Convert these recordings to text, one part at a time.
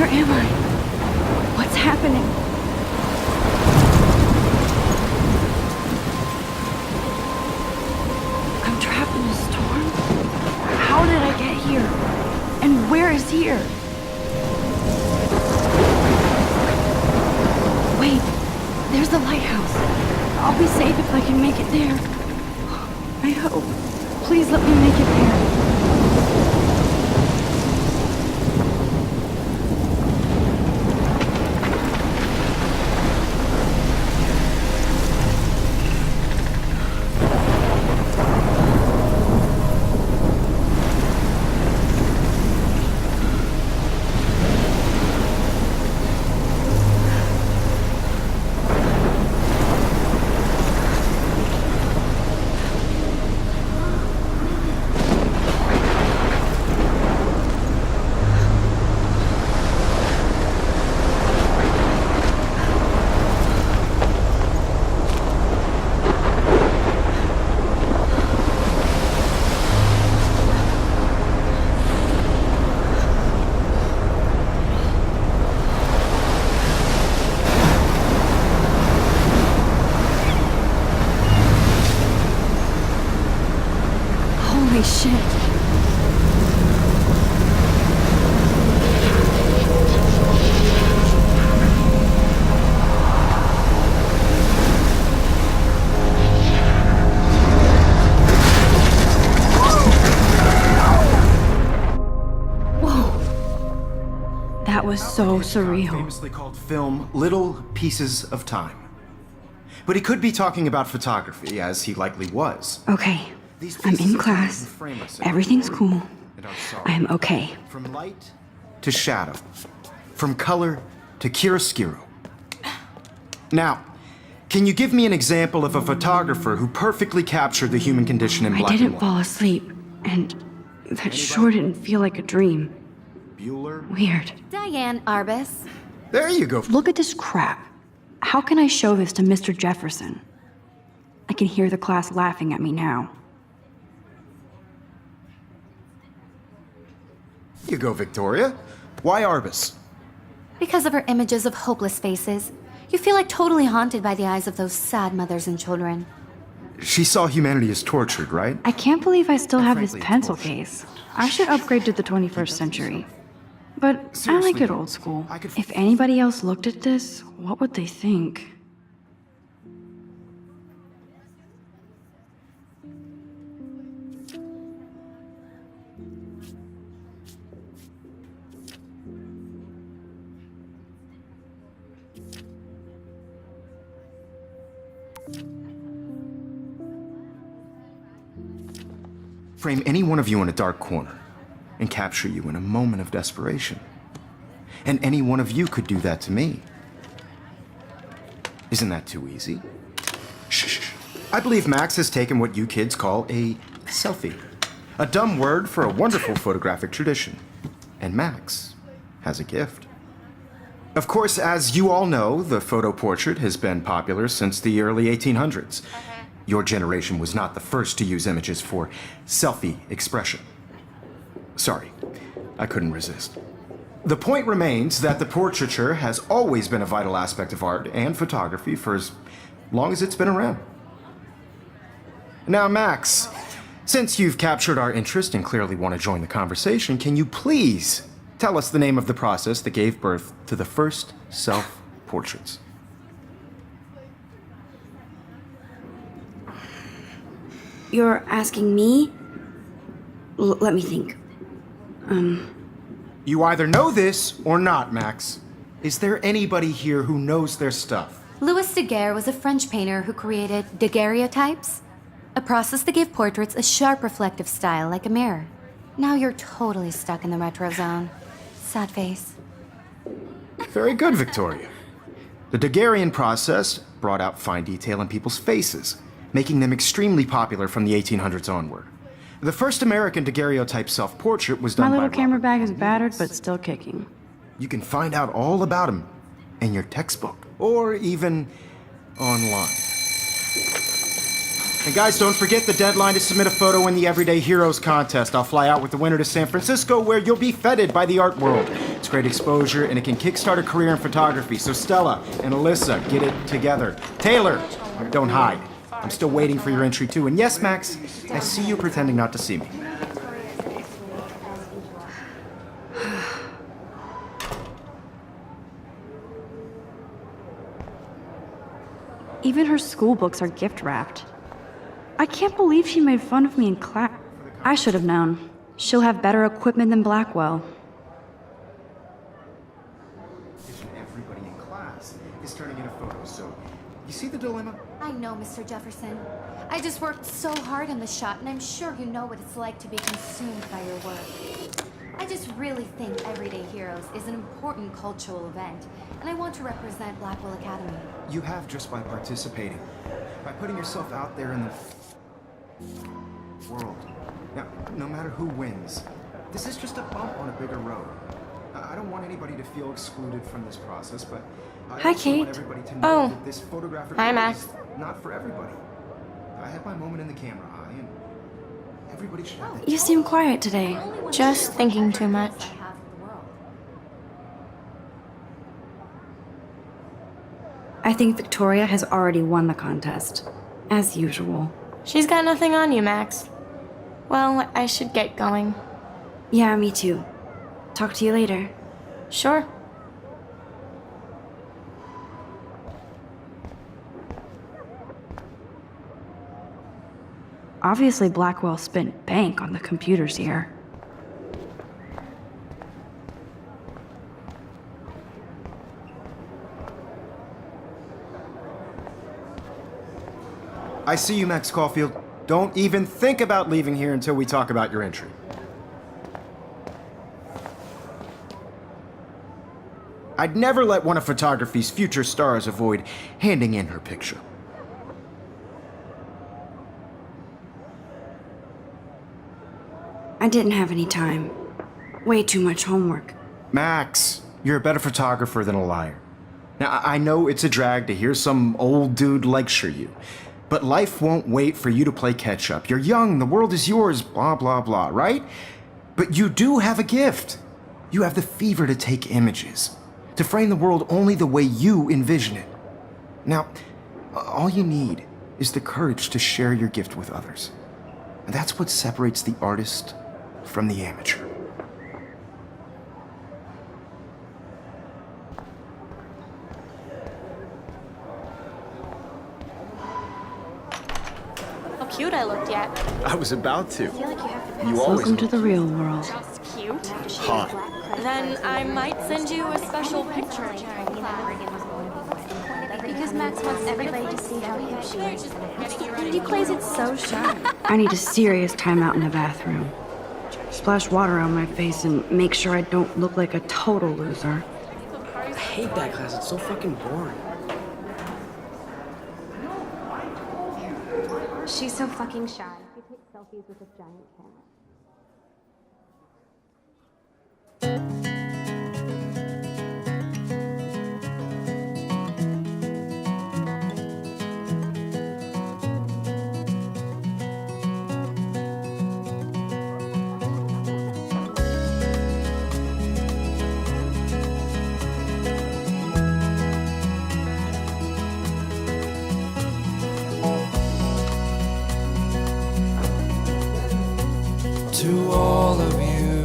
Where am I? What's happening? I'm trapped in a storm? How did I get here? And where is here? Wait, there's the lighthouse. I'll be safe if I can make it there. I hope. Please let me make it there. Holy shit. Whoa. That was so surreal. Famously called film Little Pieces of Time. But he could be talking about photography, as he likely was. Okay. I'm in class. Everything's cool. I'm okay. From light to shadow. From color to chiaroscuro. Now, can you give me an example of a photographer who perfectly captured the human condition in black and white? I didn't fall asleep, and that sure didn't feel like a dream. Bueller? Weird. Diane Arbus. There you go. Look at this crap. How can I show this to Mr. Jefferson? I can hear the class laughing at me now. Here you go, Victoria. Why Arbus? Because of her images of hopeless faces, you feel like totally haunted by the eyes of those sad mothers and children. She saw humanity as tortured, right? I can't believe I still have this frankly, pencil torture. case. I should upgrade to the 21st century. But I like Seriously, it old school. I could- If anybody else looked at this, what would they think? Frame any one of you in a dark corner and capture you in a moment of desperation. And any one of you could do that to me. Isn't that too easy? Shh. I believe Max has taken what you kids call a selfie. A dumb word for a wonderful photographic tradition. And Max has a gift. Of course, as you all know, the photo portrait has been popular since the early 1800s. Your generation was not the first to use images for selfie expression. Sorry, I couldn't resist. The point remains that the portraiture has always been a vital aspect of art and photography for as long as it's been around. Now, Max, since you've captured our interest and clearly want to join the conversation, can you please tell us the name of the process that gave birth to the first self-portraits? You're asking me? Let me think. You either know this or not, Max. Is there anybody here who knows their stuff? Louis Daguerre was a French painter who created daguerreotypes, a process that gave portraits a sharp reflective style like a mirror. Now you're totally stuck in the retro zone. Sad face. Very good, Victoria. The Daguerrean process brought out fine detail in people's faces, making them extremely popular from the 1800s onward. The first American daguerreotype self-portrait was done My by little camera Robert bag is Louis. battered, but still kicking. You can find out all about him in your textbook, or even online. And guys, don't forget the deadline to submit a photo in the Everyday Heroes contest. I'll fly out with the winner to San Francisco, where you'll be feted by the art world. It's great exposure, and it can kickstart a career in photography. So Stella and Alyssa, get it together. Taylor, don't hide. I'm still waiting for your entry too. And yes, Max, I see you pretending not to see me. Even her school books are gift wrapped. I can't believe she made fun of me in class. I should have known. She'll have better equipment than Blackwell. Everybody in class is turning in a photo, so you see the dilemma? I know, Mr. Jefferson. I just worked so hard on the shot, and I'm sure you know what it's like to be consumed by your work. I just really think Everyday Heroes is an important cultural event, and I want to represent Blackwell Academy. You have just by participating, by putting yourself out there in the world. Now, no matter who wins, this is just a bump on a bigger road. I don't want anybody to feel excluded from this process, but I Hi, also Kate. want everybody to know that this photographic Hi, world Max. is not for everybody. I had my moment in the camera eye, and everybody should have that. You seem quiet today. Just thinking too much. I have of the world. I think Victoria has already won the contest, as usual. She's got nothing on you, Max. Well, I should get going. Yeah, me too. Talk to you later. Sure. Obviously, Blackwell spent bank on the computers here. I see you, Max Caulfield. Don't even think about leaving here until we talk about your entry. I'd never let one of photography's future stars avoid handing in her picture. I didn't have any time. Way too much homework. Max, you're a better photographer than a liar. Now, I know it's a drag to hear some old dude lecture you, but life won't wait for you to play catch up. You're young, the world is yours, blah, blah, blah, right? But you do have a gift. You have the fever to take images, to frame the world only the way you envision it. Now, all you need is the courage to share your gift with others. And that's what separates the artist from the amateur. How cute I looked yet. I was about to. You Welcome to the real world. Just cute. hot. Then I might send you a special picture. Because Max wants everybody to see how hip she is. You plays it so sharp. I need a serious timeout in the bathroom. Splash water on my face and make sure I don't look like a total loser. I hate that class. It's so fucking boring. She's so fucking shy. She takes selfies with a giant camera. To all of you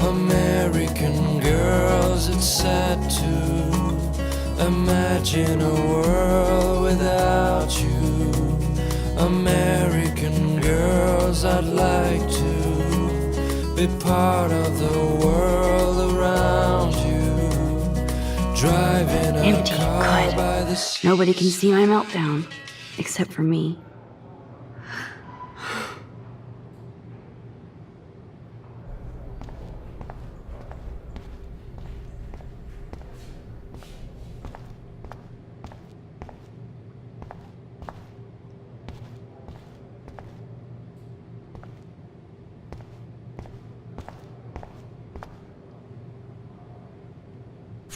American girls, it's sad to imagine a world without you. American girls, I'd like to be part of the world around you. Driving a Empty. car Good. by the sea. Nobody can see my meltdown, except for me.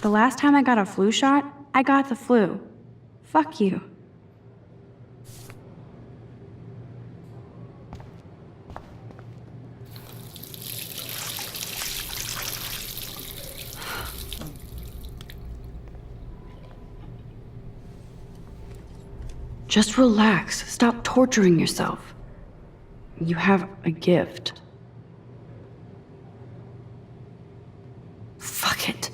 The last time I got a flu shot, I got the flu. Fuck you. Just relax. Stop torturing yourself. You have a gift. Fuck it.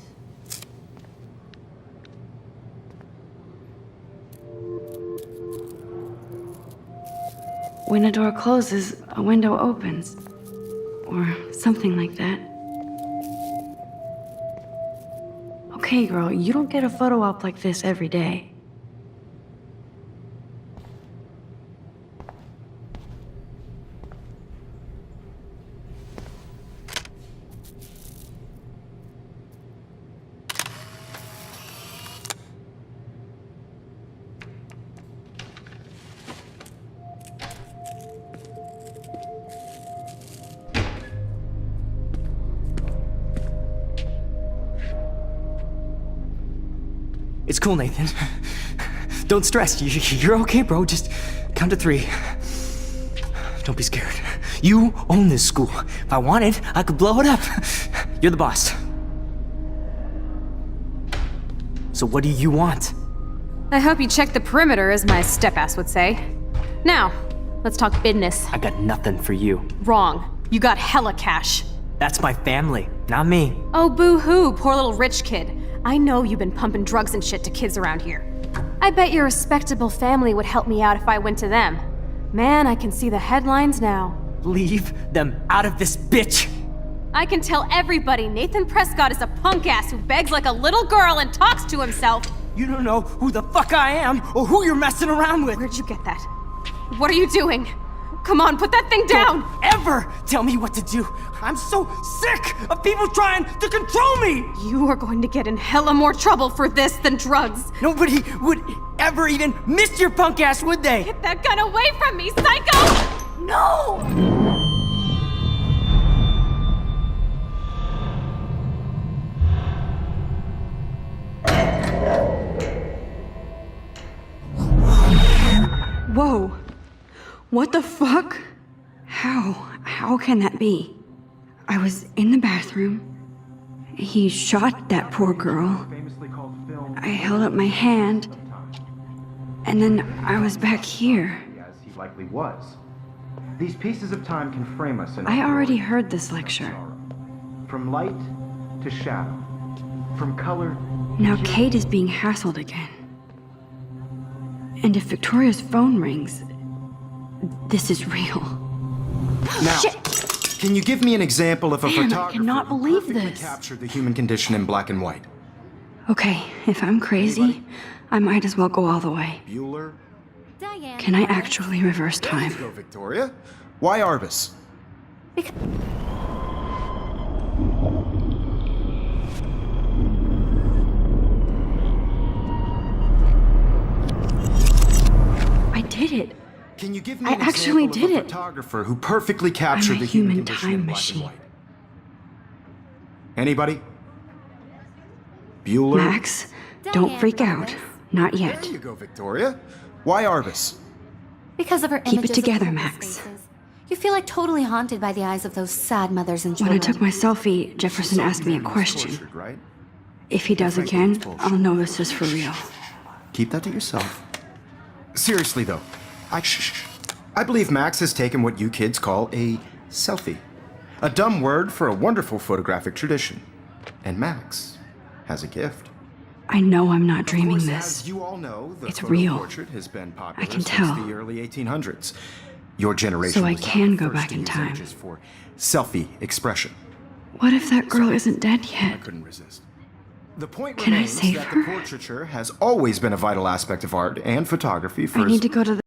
When a door closes, a window opens. Or something like that. Okay, girl, you don't get a photo op like this every day. It's cool, Nathan. Don't stress. You're okay, bro. Just count to 3. Don't be scared. You own this school. If I wanted, I could blow it up. You're the boss. So what do you want? I hope you checked the perimeter, as my step-ass would say. Now, let's talk business. I got nothing for you. Wrong. You got hella cash. That's my family, not me. Oh, boo-hoo, poor little rich kid. I know you've been pumping drugs and shit to kids around here. I bet your respectable family would help me out if I went to them. Man, I can see the headlines now. Leave them out of this bitch! I can tell everybody Nathan Prescott is a punk ass who begs like a little girl and talks to himself. You don't know who the fuck I am or who you're messing around with. Where'd you get that? What are you doing? Come on, put that thing down! Don't ever tell me what to do. I'm so sick of people trying to control me. You are going to get in hella more trouble for this than drugs. Nobody would ever even miss your punk ass, would they? Get that gun away from me, psycho! No! Whoa. What the fuck? How can that be? I was in the bathroom. He shot that poor girl. I held up my hand. And then I was back here. As he likely was. These pieces of time can frame us in I already heard this lecture. From light to shadow. From color. Now Kate is being hassled again. And if Victoria's phone rings, this is real. Now, Shit. Can you give me an example of a Man, I photographer cannot who believe perfectly this. captured the human condition in black and white? Okay, if I'm crazy, I might as well go all the way. Bueller? Diane. Can I actually reverse time? Go, Victoria. Why Arbus? I did it. Can you give me I an actually example did of a it. photographer who perfectly captured I'm a the human human condition time in black and machine. white? Anybody? Bueller? Max, don't freak out. Not yet. There you go, Victoria. Why Arbus? Because of her Keep it images of together, homeless Max. faces. You feel like totally haunted by the eyes of those sad mothers and When I children. took my selfie, Jefferson asked me a question. Tortured, right? If he does again, I'll know this is for real. Keep that to yourself. Seriously, though, I believe Max has taken what you kids call a selfie. A dumb word for a wonderful photographic tradition. And Max has a gift. I know I'm not Of dreaming course, this. As you all know, the It's photo real. portrait has been popular I can since tell. the early 1800s. Your generation So I was not can the go first back to in use time. images for selfie expression. What if that girl isn't dead I yet? couldn't resist. The point Can I remains save that her? the portraiture has always been a vital aspect of art and photography for I as need to go to the